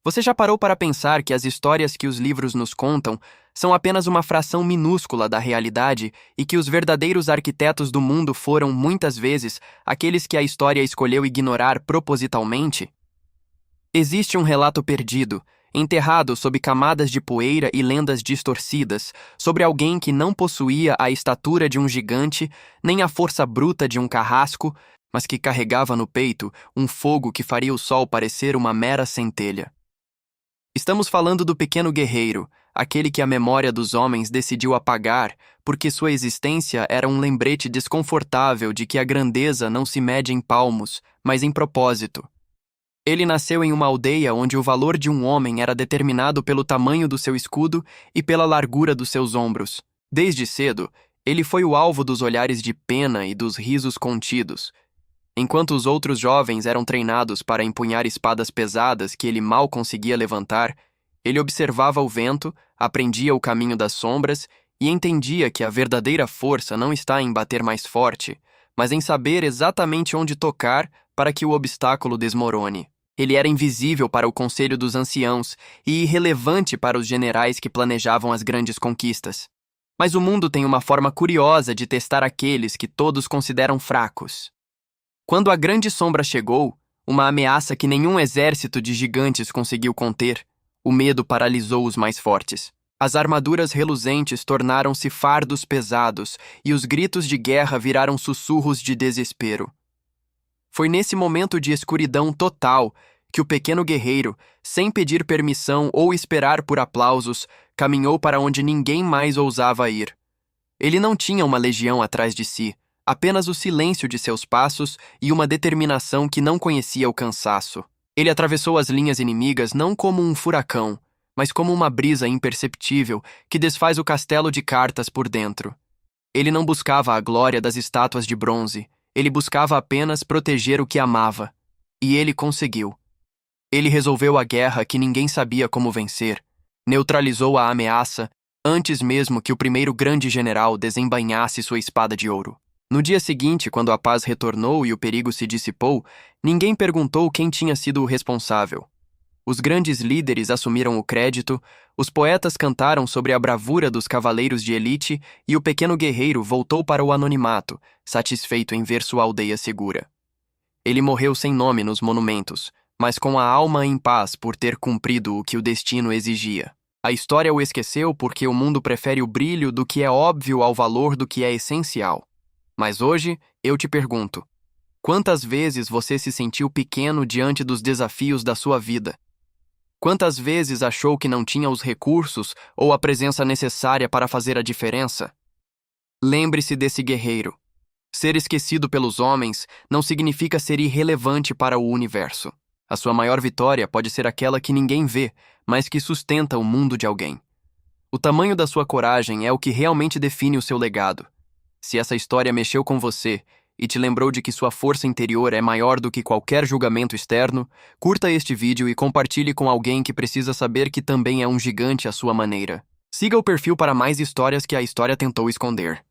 Você já parou para pensar que as histórias que os livros nos contam são apenas uma fração minúscula da realidade e que os verdadeiros arquitetos do mundo foram, muitas vezes, aqueles que a história escolheu ignorar propositalmente? Existe um relato perdido, enterrado sob camadas de poeira e lendas distorcidas, sobre alguém que não possuía a estatura de um gigante, nem a força bruta de um carrasco, mas que carregava no peito um fogo que faria o sol parecer uma mera centelha. Estamos falando do pequeno guerreiro, aquele que a memória dos homens decidiu apagar, porque sua existência era um lembrete desconfortável de que a grandeza não se mede em palmos, mas em propósito. Ele nasceu em uma aldeia onde o valor de um homem era determinado pelo tamanho do seu escudo e pela largura dos seus ombros. Desde cedo, ele foi o alvo dos olhares de pena e dos risos contidos. Enquanto os outros jovens eram treinados para empunhar espadas pesadas que ele mal conseguia levantar, ele observava o vento, aprendia o caminho das sombras e entendia que a verdadeira força não está em bater mais forte, mas em saber exatamente onde tocar para que o obstáculo desmorone. Ele era invisível para o conselho dos anciãos e irrelevante para os generais que planejavam as grandes conquistas. Mas o mundo tem uma forma curiosa de testar aqueles que todos consideram fracos. Quando a grande sombra chegou, uma ameaça que nenhum exército de gigantes conseguiu conter, o medo paralisou os mais fortes. As armaduras reluzentes tornaram-se fardos pesados e os gritos de guerra viraram sussurros de desespero. Foi nesse momento de escuridão total que o pequeno guerreiro, sem pedir permissão ou esperar por aplausos, caminhou para onde ninguém mais ousava ir. Ele não tinha uma legião atrás de si, apenas o silêncio de seus passos e uma determinação que não conhecia o cansaço. Ele atravessou as linhas inimigas não como um furacão, mas como uma brisa imperceptível que desfaz o castelo de cartas por dentro. Ele não buscava a glória das estátuas de bronze, ele buscava apenas proteger o que amava. E ele conseguiu. Ele resolveu a guerra que ninguém sabia como vencer, neutralizou a ameaça antes mesmo que o primeiro grande general desembainhasse sua espada de ouro. No dia seguinte, quando a paz retornou e o perigo se dissipou, ninguém perguntou quem tinha sido o responsável. Os grandes líderes assumiram o crédito, os poetas cantaram sobre a bravura dos cavaleiros de elite e o pequeno guerreiro voltou para o anonimato, satisfeito em ver sua aldeia segura. Ele morreu sem nome nos monumentos, mas com a alma em paz por ter cumprido o que o destino exigia. A história o esqueceu porque o mundo prefere o brilho do que é óbvio ao valor do que é essencial. Mas hoje, eu te pergunto, quantas vezes você se sentiu pequeno diante dos desafios da sua vida? Quantas vezes achou que não tinha os recursos ou a presença necessária para fazer a diferença? Lembre-se desse guerreiro. Ser esquecido pelos homens não significa ser irrelevante para o universo. A sua maior vitória pode ser aquela que ninguém vê, mas que sustenta o mundo de alguém. O tamanho da sua coragem é o que realmente define o seu legado. Se essa história mexeu com você e te lembrou de que sua força interior é maior do que qualquer julgamento externo, curta este vídeo e compartilhe com alguém que precisa saber que também é um gigante à sua maneira. Siga o perfil para mais histórias que a história tentou esconder.